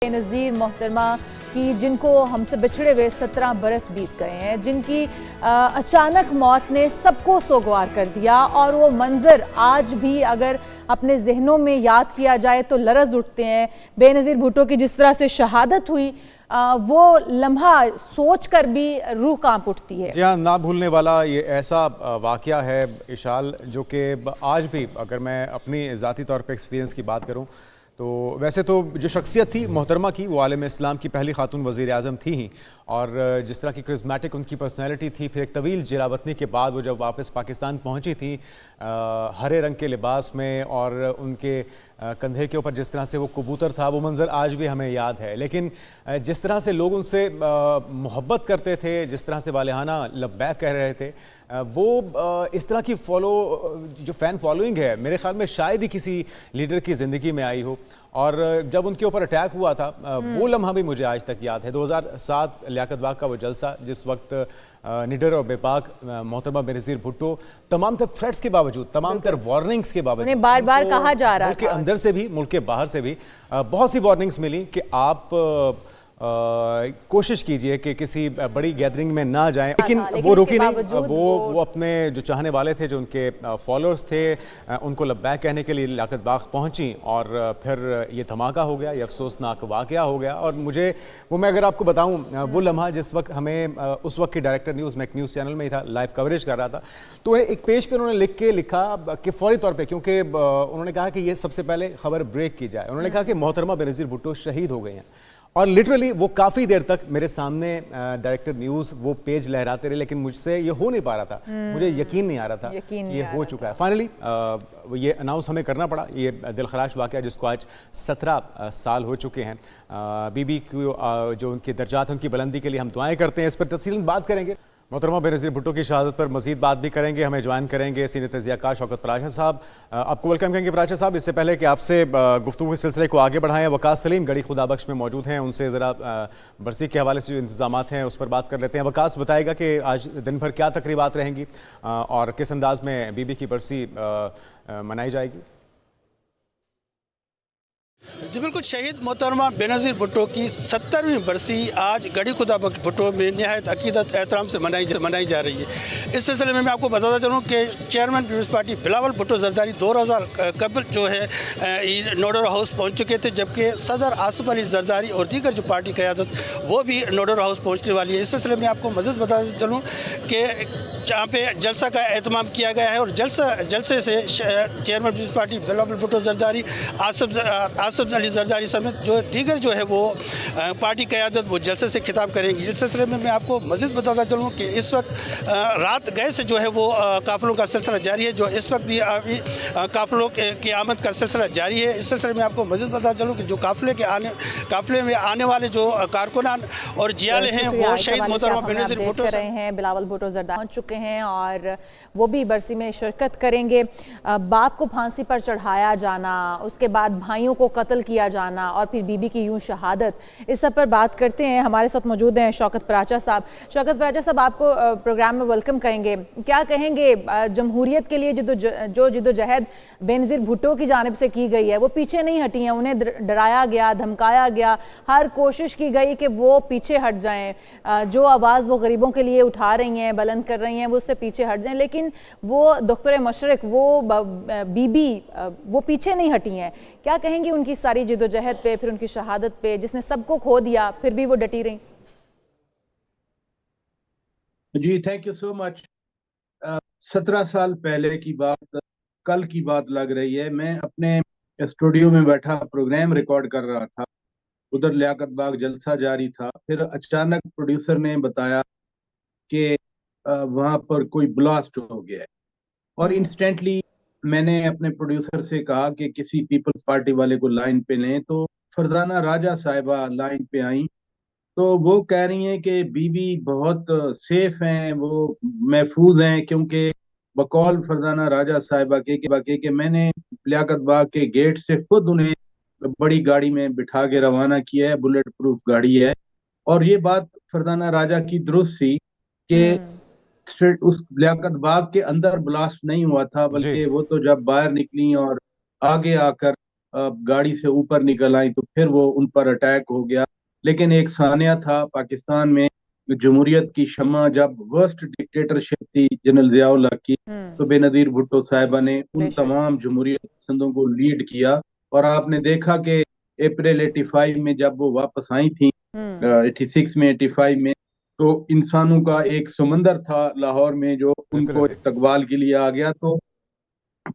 बेनज़ीर मोहतरमा की, जिनको हमसे बिछड़े हुए 17 बरस बीत गए हैं, जिनकी अचानक मौत ने सबको सोगवार कर दिया और वो मंजर आज भी अगर अपने जहनों में याद किया जाए तो लरज़ उठते हैं। बेनज़ीर भुट्टो की जिस तरह से शहादत हुई वो लम्हा सोच कर भी रूह कांप उठती है। जी हाँ, ना भूलने वाला ये ऐसा वाक़या है इशाल, जो कि आज भी अगर मैं अपनी ज़ाती तौर पे एक्सपीरियंस की बात करूँ तो वैसे तो जो शख्सियत थी मोहतरमा की, वो आलम इस्लाम की पहली खातून वज़ीर आज़म थी ही, और जिस तरह की करिस्मेटिक उनकी पर्सनैलिटी थी, फिर एक तवील जेलावतनी के बाद वो जब वापस पाकिस्तान पहुंची थी हरे रंग के लिबास में, और उनके कंधे के ऊपर जिस तरह से वो कबूतर था, वो मंज़र आज भी हमें याद है। लेकिन जिस तरह से लोग उनसे मोहब्बत करते थे, जिस तरह से वालिहाना लब्बैक कह रहे थे, वो इस तरह की जो फ़ैन फॉलोइंग है, मेरे ख़्याल में शायद ही किसी लीडर की ज़िंदगी में आई हो। और जब उनके ऊपर अटैक हुआ था, वो लम्हा भी मुझे आज तक याद है। 2007 लियाकत बाग का वो जलसा, जिस वक्त निडर और बेपाक मोहतरमा बेनज़ीर भुट्टो तमाम तर थ्रेट्स के बावजूद, तमाम तर वार्निंग्स के बावजूद, उन्हें बार बार कहा जा रहा था, मुल्क के अंदर से भी मुल्क के बाहर से भी बहुत सी वार्निंग्स मिली कि आप कोशिश कीजिए कि किसी बड़ी गैदरिंग में ना जाएं, लेकिन वो रुकी नहीं। वो अपने जो चाहने वाले थे, जो उनके फॉलोअर्स थे, उनको लब्बैक कहने के लिए लियाकत बाग पहुंची, और फिर ये धमाका हो गया, ये अफसोसनाक वाक़या हो गया। और मैं अगर आपको बताऊं, वो लम्हा जिस वक्त हमें उस वक्त की डायरेक्टर न्यूज़, मैं एक न्यूज़ चैनल में ही था, लाइव कवरेज कर रहा था, तो एक पेज पर उन्होंने लिखा कि फौरी तौर पर, क्योंकि उन्होंने कहा कि ये सबसे पहले खबर ब्रेक की जाए, उन्होंने कहा कि मोहतरमा बेनज़ीर भुट्टो शहीद हो गए हैं। और लिटरली वो काफ़ी देर तक मेरे सामने डायरेक्टर न्यूज़ वो पेज लहराते रहे, लेकिन मुझसे ये हो नहीं पा रहा था, मुझे यकीन नहीं आ रहा था ये हो चुका है। फाइनली ये अनाउंस हमें करना पड़ा, ये दिलखराश वाक़या जिसको आज 17 साल हो चुके हैं। बीबी को जो उनके दर्जात हैं, उनकी बुलंदी के लिए हम दुआएं करते हैं। इस पर तफसीलन बात करेंगे, मोहतरमा बेनज़ीर भुट्टो की शहादत पर मज़ीद बात भी करेंगे। हमें ज्वाइन करेंगे सीनियर तज़ियाकार शौकत पराशर साहब। आपको वेलकम करेंगे पराशर साहब। इससे पहले कि आपसे गुफ्तगू के सिलसिले को आगे बढ़ाएं, वकास सलीम गढ़ी खुदाबख्श में मौजूद हैं, उनसे ज़रा बरसी के हवाले से जो इंतज़ामात हैं उस पर बात कर लेते हैं। वकास बताएगा कि आज दिन भर क्या तकरीबात रहेंगी और किस अंदाज़ में बीबी की बरसी मनाई जाएगी। जी बिल्कुल, शहीद मोहतरमा बेनज़ीर भुट्टो की 70वीं बरसी आज गढ़ी खुदाबख्श भुट्टो में नहायत अकीदत एहतराम से मनाई जा रही है। इस सिलसिले में मैं आपको बताता चलूँ कि chairman peoples party Bilawal Bhutto Zardari 2000 कबल जो है नोडर हाउस पहुंच चुके थे, जबकि सदर आसिफ अली जरदारी और दीगर जो पार्टी क़यादत वो भी नोडर हाउस पहुँचने वाली है। इस सिलसिले में आपको मज़ीद बताता चलूँ कि जहाँ पे जलसा का एहतमाम किया गया है, और जलसे से chairman peoples party Bilawal Bhutto Zardari, Asif Ali Zardari समेत जो दीगर जो है वो पार्टी क़यादत वो जलसे से खिताब करेंगी। इस सिलसिले में मैं आपको मज़ीद बताता चलूँ कि इस वक्त रात गए से जो है वो काफ़िलों का सिलसिला जारी है, जो इस वक्त भी काफ़िलों की आमद का सिलसिला जारी है। इस सिलसिले में आपको मज़ीद बताता चलूँ कि जो काफ़िले में आने वाले जो कारकुनान और जियाले हैं वो शहीद मोहतरमा बेनज़ीर भुट्टो रहे हैं, बिलावल भुट्टो जरदारी पहुँच चुके हैं और वो भी बरसी में शिरकत करेंगे। बाप को फांसी पर चढ़ाया जाना, उसके बाद भाइयों को कत्ल किया जाना और फिर बीबी की यूं शहादत, इस सब पर बात करते हैं। हमारे साथ मौजूद हैं शौकत पराशर साहब। शौकत पराशर साहब, आपको प्रोग्राम में वेलकम कहेंगे। क्या कहेंगे, जमहूरियत के लिए जो जिद्दोजहद बेनज़ीर भुट्टो की जानिब से की गई है वो पीछे नहीं हटी है, उन्हें डराया गया, धमकाया गया, हर कोशिश की गई कि वो पीछे हट जाएं, जो आवाज़ वो गरीबों के लिए उठा रही हैं, बुलंद कर रही हैं, वो उससे पीछे हट जाएं, लेकिन वो दख्तर मशरिक, वो बीबी, वो पीछे नहीं हटी हैं। क्या कहेंगी उनकी सारी जिद्दोजहद पे, फिर उनकी शहादत पे, जिसने सबको खो दिया फिर भी वो डटी रही? जी थैंक यू सो मच। 17 साल पहले की बात, कल की बात लग रही है। मैं अपने स्टूडियो में बैठा प्रोग्राम रिकॉर्ड कर रहा था, उधर लियाकत बाग जलसा जारी था। फिर अचानक प्रोड्यूसर ने बताया कि वहां पर कोई ब्लास्ट हो गया है, और इंस्टेंटली मैंने अपने प्रोड्यूसर से कहा कि किसी पीपल्स पार्टी वाले को लाइन पे लें। तो फरजाना राजा साहिबा लाइन पे आई, तो वो कह रही हैं कि बीबी बहुत सेफ हैं, वो महफूज हैं, क्योंकि बकौल फरजाना राजा साहिबा के मैंने लियाकत बाग के गेट से खुद उन्हें बड़ी गाड़ी में बिठा के रवाना किया है, बुलेट प्रूफ गाड़ी है। और ये बात फरजाना राजा की दुरुस्त थी कि उस लियाकत बाग के अंदर ब्लास्ट नहीं हुआ था, बल्कि वो तो जब बाहर निकली और आगे आकर गाड़ी से ऊपर निकल आई तो फिर वो उन पर अटैक हो गया। लेकिन एक सानिया था पाकिस्तान में, जमहूरियत की शम्मा जब वर्स्ट डिक्टेटरशिप थी जनरल ज़ियाउल्लाह की, तो बेनज़ीर भुट्टो साहिबा ने उन बेशक। तमाम जमहूरियत पसंदों को लीड किया। और आपने देखा कि अप्रैल 85 में जब वो वापस आई थी, 86 में 85 में, तो इंसानों का एक समंदर था लाहौर में जो बिल्कुल उनको ऐसे। इस्तकबाल के लिए आ गया। तो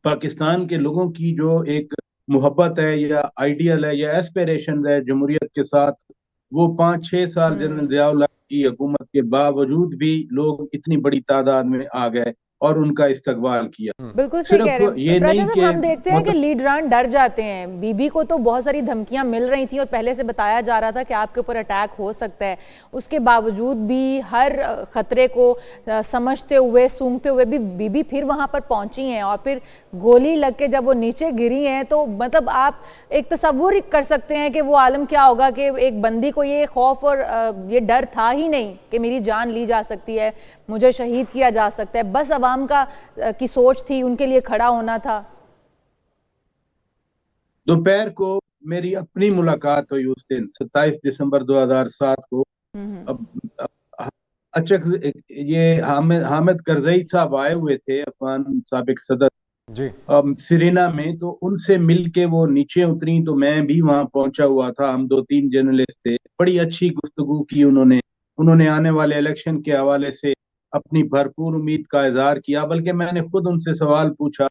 पाकिस्तान के लोगों की जो एक मोहब्बत है या आइडियल है या एस्पिरेशन है जमहूरियत के साथ, वो 5-6 साल जनरल ज़ियाउल्लाह की हुकूमत के बावजूद भी लोग इतनी बड़ी तादाद में आ गए और उनका इस्तकबाल किया। बिल्कुल सही कह रहे सिर्फ हैं ये प्रजा नहीं साहब, कि हम देखते हैं कि लीडरान डर जाते हैं। बीबी को तो बहुत सारी धमकियां मिल रही थी और पहले से बताया जा रहा था कि आपके ऊपर अटैक हो सकता है, उसके बावजूद भी हर खतरे को समझते हुए सूंघते हुए भी बीबी फिर वहां पर पहुंची हैं और फिर गोली लग के जब वो नीचे गिरी हैं तो मतलब आप एक तस्वुर ही कर सकते हैं कि वो आलम क्या होगा कि एक बंदी को ये खौफ और ये डर था ही नहीं कि मेरी जान ली जा सकती है, मुझे शहीद किया जा सकता है, बस अवाम की सोच थी, उनके लिए खड़ा होना था। दोपहर को मेरी अपनी मुलाकात हुई उस दिन 27 दिसंबर 2007 को। अब अचक ये हामिद करजई साहब आए हुए थे, अफगान साबिक सदर जी। सिरेना में, तो उनसे मिलके वो नीचे उतरी तो मैं भी वहां पहुंचा हुआ था। हम 2-3 जर्नलिस्ट थे, बड़ी अच्छी गुफ्तगू की उन्होंने आने वाले इलेक्शन के हवाले से अपनी भरपूर उम्मीद का इजहार किया। बल्कि मैंने खुद उनसे सवाल पूछा,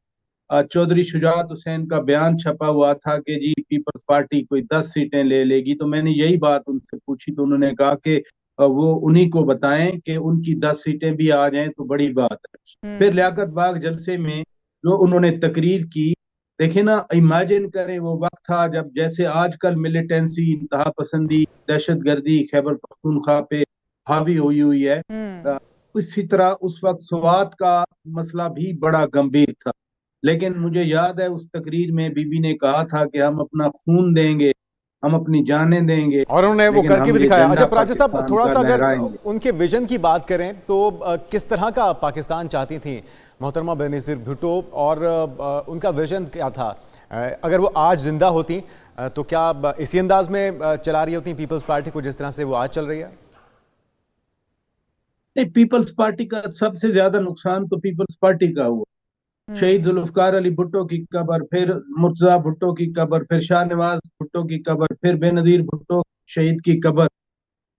चौधरी शुजात हुसैन का बयान छपा हुआ था कि जी पीपल्स पार्टी कोई 10 सीटें ले लेगी, तो मैंने यही बात उनसे पूछी तो उन्होंने कहा कि वो उन्हीं को बताएं कि उनकी 10 सीटें भी आ जाएं तो बड़ी बात है। फिर लियाकत बाग जलसे में जो उन्होंने तकरीर की, देखे ना, इमेजिन करें वो वक्त था जब जैसे आजकल मिलिटेंसी, इंतहा पसंदी, दहशत गर्दी खैबर पख्तूनख्वा पे हावी हुई है, इसी तरह उस वक्त स्वात का मसला भी बड़ा गंभीर था। लेकिन मुझे याद है उस तकरीर में बीबी ने कहा था कि हम अपना खून देंगे, हम अपनी जानें देंगे, और उन्होंने वो लेकिन करके हम भी ये दिखाया। झंडा अच्छा प्राची साहब, पाकिस्तान थोड़ा का सा अगर लहराएंगे। उनके विजन की बात करें तो किस तरह का पाकिस्तान चाहती थी मोहतरमा बेनज़ीर भुट्टो, और उनका विजन क्या था? अगर वो आज जिंदा होती तो क्या इसी अंदाज में चला रही होती पीपल्स पार्टी को जिस तरह से वो आज चल रही है? नहीं, पीपल्स पार्टी का सबसे ज्यादा नुकसान तो पीपल्स पार्टी का हुआ। शहीद जुल्फकार अली भुट्टो की कब्र, फिर मुर्तजा भुट्टो की कब्र, फिर शाहनवाज भुट्टो की कब्र, फिर बेनजीर भुट्टो शहीद की कब्र,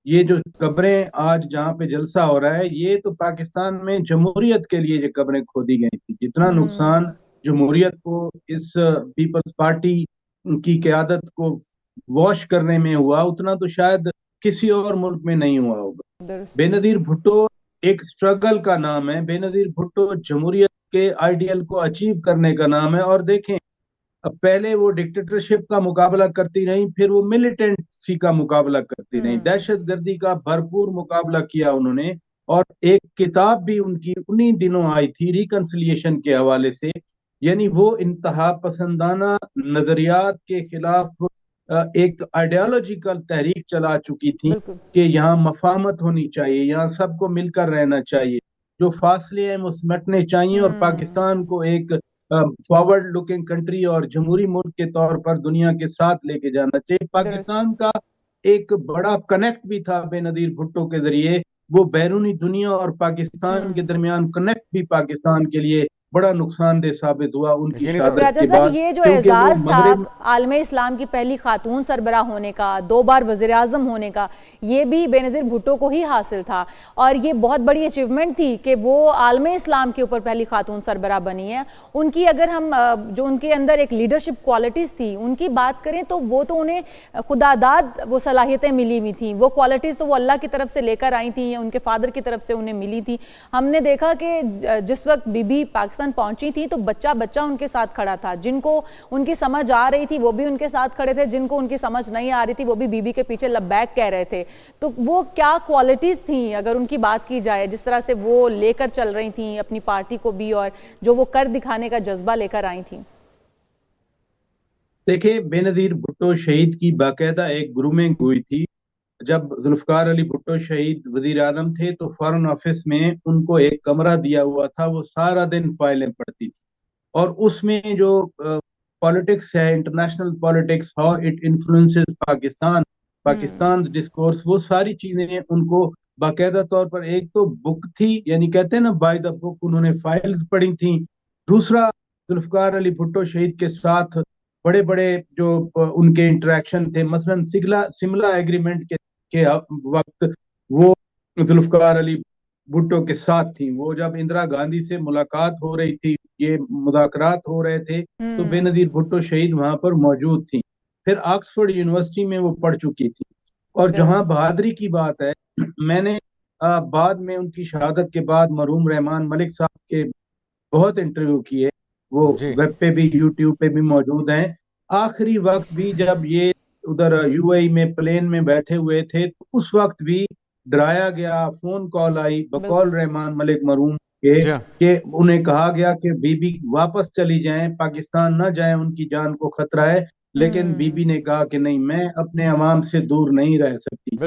ये जो कब्रें आज जहाँ पे जलसा हो रहा है, ये तो पाकिस्तान में जमहूरियत के लिए ये कब्रें खोदी गई थी। जितना नुकसान जमहूरियत को इस पीपल्स पार्टी की क़यादत को वॉश करने में हुआ, उतना तो शायद किसी और मुल्क में नहीं हुआ होगा। बेनजीर भुट्टो एक स्ट्रगल का नाम है, बेनजीर भुट्टो जमहूरियत के आइडियल को अचीव करने का नाम है। और देखें, अब पहले वो डिक्टेटरशिप का मुकाबला करती रही, फिर वो मिलिटेंसी का मुकाबला करती रही, दहशत गर्दी का भरपूर मुकाबला किया उन्होंने। और एक किताब भी उनकी उन्हीं दिनों आई थी रिकंसिलिएशन के हवाले से, यानी वो इंतहा पसंदाना नजरियात के खिलाफ एक आइडियोलॉजिकल तहरीक चला चुकी थी कि यहाँ मफाहमत होनी चाहिए, यहाँ सबको मिलकर रहना चाहिए, जो फासले हैं वो सिमटने चाहिए और पाकिस्तान को एक फॉरवर्ड लुकिंग कंट्री और जमहूरी मुल्क के तौर पर दुनिया के साथ लेके जाना चाहिए। पाकिस्तान का एक बड़ा कनेक्ट भी था बेनजीर भुट्टो के जरिए, वो बैरूनी दुनिया और पाकिस्तान के दरमियान कनेक्ट भी पाकिस्तान के लिए बड़ा नुकसानदेह साबित हुआ उनकी शहादत के बाद। ये जो एजाज था आलमे इस्लाम की पहली खातून सरबराह होने का, 2 बार वज़ीर आज़म होने का, ये भी बेनज़ीर भुट्टो को ही हासिल था। और ये बहुत बड़ी अचीवमेंट थी कि वो आलमे इस्लाम के ऊपर पहली खातून सरबराह बनी है। उनकी अगर हम जो उनके अंदर एक लीडरशिप क्वालिटीज़ थी उनकी बात करें तो वो तो उन्हें खुदादाद वो सलाहियतें मिली हुई थी, वो क्वालिटीज़ तो वो अल्लाह की तरफ से लेकर आई थी, उनके फादर की तरफ से उन्हें मिली थी। हमने देखा कि जिस वक्त बीबी पाकिस्तान पहुंची थी तो बच्चा बच्चा उनके साथ खड़ा था, जिनको उनकी समझ आ रही थी वो भी उनके साथ खड़े थे, जिनको उनकी समझ नहीं आ रही थी वो भी बीबी के पीछे लब्बैक कह रहे थे। तो वो क्या क्वालिटीज थी अगर उनकी बात की जाए, जिस तरह से वो लेकर चल रही थी अपनी पार्टी को भी और जो वो कर दिखाने का जज्बा लेकर आई थी? देखिए, बेनजीर भुट्टो शहीद की बाकायदा एक ग्रूमिंग हुई थी। जब जुल्फकार अली भुट्टो शहीद वजीर आजम थे तो फॉरेन ऑफिस में उनको एक कमरा दिया हुआ था, वो सारा दिन फाइलें पढ़ती थी और उसमें जो पॉलिटिक्स है, international politics, how it influences Pakistan, Pakistan discourse, वो सारी चीजें उनको बाकायदा तौर पर, एक तो बुक थी, यानी कहते हैं ना बाय द बुक, उन्होंने फाइल्स पढ़ी थी। दूसरा, जुल्फकार अली भुट्टो शहीद के साथ बड़े बड़े जो उनके इंटरेक्शन थे, मसलन सिमला एग्रीमेंट के वक्त वो जुल्फकार अली भुट्टो के साथ थी। वो जब इंदिरा गांधी से मुलाकात हो रही थी, ये मुज़ाकरात हो रहे थे, तो बेनज़ीर भुट्टो शहीद वहां पर मौजूद थी। फिर ऑक्सफोर्ड यूनिवर्सिटी में वो पढ़ चुकी थी। और जहां बहादुरी की बात है, मैंने बाद में उनकी शहादत के बाद मरहूम रहमान मलिक साहब के बहुत इंटरव्यू किए, वो वेब पे भी यूट्यूब पे भी मौजूद हैं। आखिरी वक्त भी जब ये उधर यूएई में प्लेन में बैठे हुए थे, तो उस वक्त भी डराया गया, फोन कॉल आई बकौल रहमान मलिक मरहूम के उन्हें कहा गया कि बीबी वापस चली जाएं, पाकिस्तान न जाएं, उनकी जान को खतरा है। लेकिन बीबी ने कहा कि नहीं, मैं अपने अवाम से दूर नहीं रह सकती।